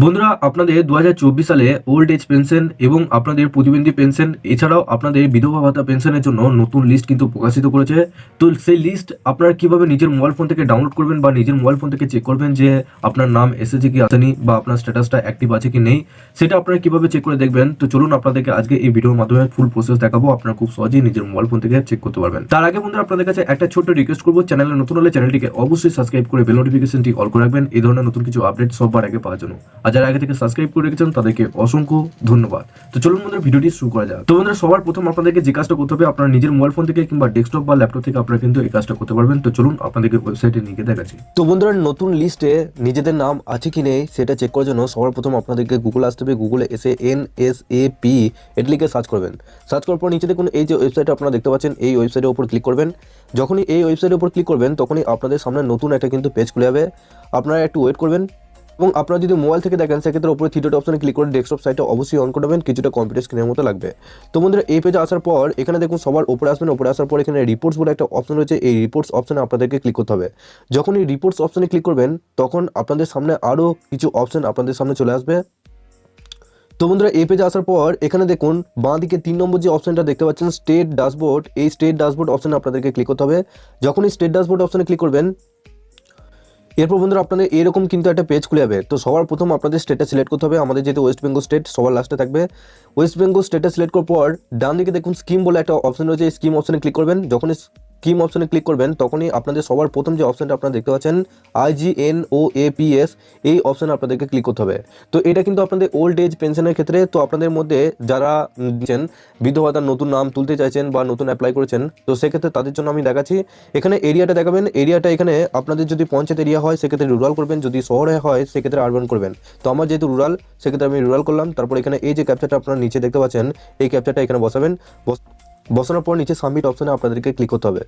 বন্ধুরা, আপনাদের 2024 সালে ওল্ড এজ পেনশন এবং আপনাদের প্রতিবন্ধী পেনশন এছাড়াও আপনাদের বিধবা ভাতা পেনশনের জন্য নতুন লিস্ট কিন্তু প্রকাশিত করেছে। তো সেই লিস্ট আপনারা কিভাবে নিজের মোবাইল ফোন থেকে ডাউনলোড করবেন বা নিজের মোবাইল ফোন থেকে চেক করবেন যে আপনার নাম এসেছে কি আসেনি বা আপনার স্ট্যাটাসটা অ্যাক্টিভ আছে কি নেই, সেটা আপনারা কিভাবে চেক করে দেখবেন। তো চলুন আপনাদেরকে আজকে এই ভিডিওর মাধ্যমে ফুল প্রসেস দেখাবো। আপনারা খুব সহজেই নিজের মোবাইল ফোন থেকে চেক করতে পারবেন। তার আগে বন্ধুরা, আপনাদের কাছে একটা ছোট্ট রিকোয়েস্ট করবো, চ্যানেলে নতুন হলে চ্যানেলটিকে অবশ্যই সাবস্ক্রাইব করে বেল নোটিফিকেশনটি অল করে রাখবেন এই ধরনের নতুন কিছু আপডেট সবার আগে পাওয়ার জন্য। আর যারা আগে থেকে সাবস্ক্রাইব করে রেখেছেন তাদেরকে অসংখ্য ধন্যবাদ। তো চলুন বন্ধুরা, ভিডিওটি শুরু করা যাক। তো বন্ধুরা, সবার প্রথম আপনাদেরকে যে কাজটা করতে হবে, আপনার নিজের মোবাইল ফোন থেকে কিংবা ডেস্কটপ বা ল্যাপটপ থেকে আপনারা কিন্তু এই কাজটা করতে পারবেন। তো চলুন আপনাদেরকে ওয়েবসাইটে নিয়ে দেখাচ্ছি। তো বন্ধুরা, নতুন লিস্টে নিজেদের নাম আছে কি নেই সেটা চেক করার জন্য সবার প্রথম আপনাদেরকে গুগল আসতে হবে। গুগলে এসে NSAP এটা লিখে সার্চ করবেন। সার্চ করার পর নিচে দেখুন এই যে ওয়েবসাইটে আপনারা দেখতে পাচ্ছেন, এই ওয়েবসাইটের উপর ক্লিক করবেন। যখনই এই ওয়েবসাইটের উপর ক্লিক করবেন তখনই আপনাদের সামনে নতুন একটা কিন্তু পেজ খুলে যাবে। আপনারা একটু ওয়েট করবেন এবং আপনারা যদি মোবাইল থেকে দেখেন সেক্ষেত্রে উপরে থ্রি ডট অপশনে ক্লিক করে ডেস্কটপ সাইটটা অবশ্যই অন করবেন, কিছুটা কম্পিউটার স্ক্রিনের মতো লাগবে। তো বন্ধুরা, এই পেজে আসার পর এখানে দেখুন সবার উপরে আসবেন। উপরে আসার পর এখানে রিপোর্টস বলে একটা অপশন রয়েছে, এই রিপোর্টস অপশনে আপনাদেরকে ক্লিক করতে হবে। যখন এই রিপোর্টস অপশনে ক্লিক করবেন তখন আপনাদের সামনে আরও কিছু অপশন আপনাদের সামনে চলে আসবে। তো বন্ধুরা, এই পেজে আসার পর এখানে দেখুন বাঁ দিকে 3 নম্বর যে অপশনটা দেখতে পাচ্ছেন স্টেট ড্যাশবোর্ড, এই স্টেট ড্যাশবোর্ড অপশনে আপনাদেরকে ক্লিক করতে হবে। যখন এই স্টেট ড্যাশবোর্ড অপশনে ক্লিক করবেন এরপর বন্ধুরা আপনাদের এরকম কিন্তু একটা পেজ খুলে যাবে। তো সবার প্রথম আপনাদের স্টেটটা সিলেক্ট করতে হবে। আমাদের যেহেতু ওয়েস্ট বেঙ্গল স্টেট সবার লাস্টে থাকবে, ওয়েস্ট বেঙ্গল স্টেটটা সিলেক্ট করার পর ডান দিকে দেখুন স্কিম বলে একটা অপশন রয়েছে, এই স্কিম অপশনে ক্লিক করবেন। যখন স্কিম অপশনে ক্লিক করবেন তখনই আপনাদের সবার প্রথম যে অপশনটা আপনারা দেখতে পাচ্ছেন IGNOAPS, এই অপশনে আপনাদেরকে ক্লিক করতে হবে। তো এটা কিন্তু আপনাদের ওল্ড এজ পেনশনের ক্ষেত্রে। তো আপনাদের মধ্যে যারা বিধবা ভাতার নতুন নাম তুলতে চাইছেন বা নতুন অ্যাপ্লাই করেছেন, তো সেক্ষেত্রে তাদের জন্য আমি দেখাচ্ছি। এখানে এরিয়াটা দেখাবেন, এরিয়াটা এখানে আপনাদের যদি পঞ্চায়েত এরিয়া হয় সেক্ষেত্রে রুরাল করবেন, যদি শহরে হয় সেক্ষেত্রে আরবান করবেন। তো আমার যেহেতু রুরাল সেক্ষেত্রে আমি রুরাল করলাম। তারপর এখানে এই যে ক্যাপচারটা আপনারা নিচে দেখতে পাচ্ছেন, এই ক্যাপচারটা এখানে বসাবেন। বসানোর পর নিচে সাবমিট অপশনে আপনাদেরকে ক্লিক করতে হবে।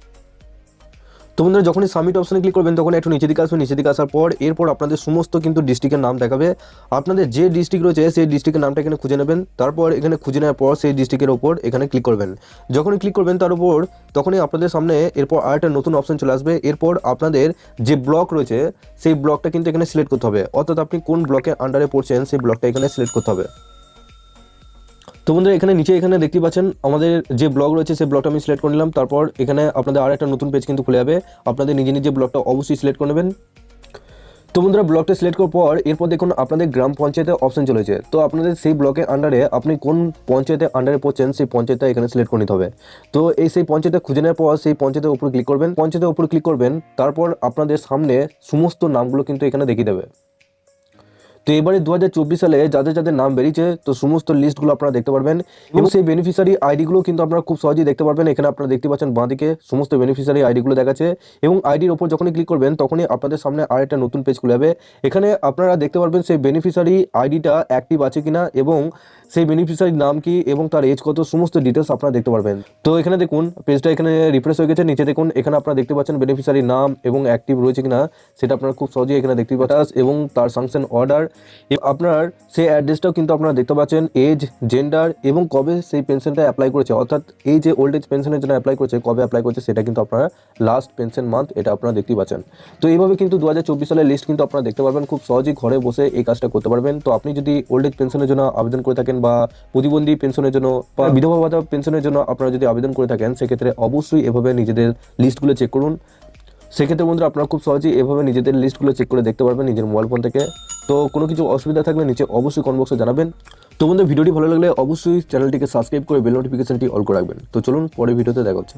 তো বন্ধুরা, যখনই সাবমিট অপশনে ক্লিক করবেন তখন একটু নিচে দিকে আসবেন। নিচে দিকে আসার পর এরপর আপনাদের সমস্ত কিন্তু ডিস্ট্রিক্টের নাম দেখাবে। আপনাদের যে ডিস্ট্রিক্ট রয়েছে সেই ডিস্ট্রিক্টের নামটা এখানে খুঁজে নেবেন। তারপর এখানে খুঁজে নেওয়ার পর সেই ডিস্ট্রিক্টের ওপর এখানে ক্লিক করবেন। যখনই ক্লিক করবেন তার উপর তখনই আপনাদের সামনে এরপর আরেকটা নতুন অপশন চলে আসবে। এরপর আপনাদের যে ব্লক রয়েছে সেই ব্লকটা কিন্তু এখানে সিলেক্ট করতে হবে, অর্থাৎ আপনি কোন ব্লকের আন্ডারে পড়ছেন সেই ব্লকটা এখানে সিলেক্ট করতে হবে। তো বন্ধুরা, এখানে নিচে এখানে দেখতে পাচ্ছেন আমাদের যে ব্লগ রয়েছে সেই ব্লগটা আমি সিলেক্ট করে নিলাম। তারপর এখানে আপনাদের আর একটা নতুন পেজ কিন্তু খুলে যাবে। আপনাদের নিজে নিজে ব্লগটা অবশ্যই সিলেক্ট করে নেবেন। তো বন্ধুরা, ব্লকটা সিলেক্ট করার পর এরপর দেখুন আপনাদের গ্রাম পঞ্চায়েতের অপশন চলেছে। তো আপনাদের সেই ব্লকের আন্ডারে আপনি কোন পঞ্চায়েতের আন্ডারে পড়ছেন সেই পঞ্চায়েতটা এখানে সিলেক্ট করে নিতে হবে। তো সেই পঞ্চায়েতে খুঁজে নেওয়ার পর সেই পঞ্চায়েতের উপর ক্লিক করবেন। পঞ্চায়েতের উপর ক্লিক করবেন, তারপর আপনাদের সামনে সমস্ত নামগুলো কিন্তু এখানে দেখিয়ে দেবে। তো এবারে 2024 সালে যাদের যাদের নাম বেরিয়েছে তো সমস্ত লিস্টগুলো আপনারা দেখতে পারবেন এবং সেই বেনিফিশিয়ারি আইডিগুলো কিন্তু আপনারা খুব সহজেই দেখতে পারবেন। এখানে আপনারা দেখতে পাচ্ছেন বাঁদিকে সমস্ত বেনিফিশিয়ারি আইডিগুলো দেখাচ্ছে এবং আইডির ওপর যখনই ক্লিক করবেন তখনই আপনাদের সামনে আরেকটা নতুন পেজ খুলে যাবে। এখানে আপনারা দেখতে পারবেন সেই বেনিফিশিয়ারি আইডিটা অ্যাক্টিভ আছে কিনা এবং সেই বেনিফিশিয়ারির নাম কি এবং তার এজ কত, সমস্ত ডিটেলস আপনারা দেখতে পারবেন। তো এখানে দেখুন পেজটা এখানে রিফ্রেশ হয়ে গেছে। নিচে দেখুন এখানে আপনারা দেখতে পাচ্ছেন বেনিফিশিয়ারির নাম এবং অ্যাক্টিভ রয়েছে কিনা সেটা আপনারা খুব সহজেই এখানে দেখতে পাচ্ছেন এবং তার স্যাংশন অর্ডার। আপনার সেই অ্যাড্রেসটাও কিন্তু আপনারা দেখতে পাচ্ছেন, এজ, জেন্ডার এবং কবে সেই পেনশনটা অ্যাপ্লাই করেছে, অর্থাৎ এই যে ওল্ড এজ পেনশনের জন্য অ্যাপ্লাই করেছে কবে অ্যাপ্লাই করেছে সেটা কিন্তু আপনারা লাস্ট পেনশন মান্থ এটা আপনারা দেখতেই পাচ্ছেন। তো এইভাবে কিন্তু 2024 সালের লিস্ট কিন্তু আপনারা দেখতে পারবেন, খুব সহজেই ঘরে বসে এই কাজটা করতে পারবেন। তো আপনি যদি ওল্ড এজ পেনশনের জন্য আবেদন করে থাকেন বা প্রতিবন্ধী পেনশনের জন্য বা বিধবা ভাতা পেনশনের জন্য আপনারা যদি আবেদন করে থাকেন সেক্ষেত্রে অবশ্যই এভাবে নিজেদের লিস্টগুলো চেক করুন। সেক্ষেত্রে বন্ধুরা আপনারা খুব সহজেই এভাবে নিজেদের লিস্টগুলো চেক করে দেখতে পারবেন নিজের মোবাইল ফোন থেকে। তো কোনো কিছু অসুবিধা থাকলে নিচে অবশ্যই কমেন্ট বক্সে জানাবেন। তো বন্ধু, ভিডিওটি ভালো লাগলে অবশ্যই চ্যানেলটিকে সাবস্ক্রাইব করে বেল নোটিফিকেশনটি অল করে রাখবেন। তো চলুন পরের ভিডিওতে দেখা হচ্ছে।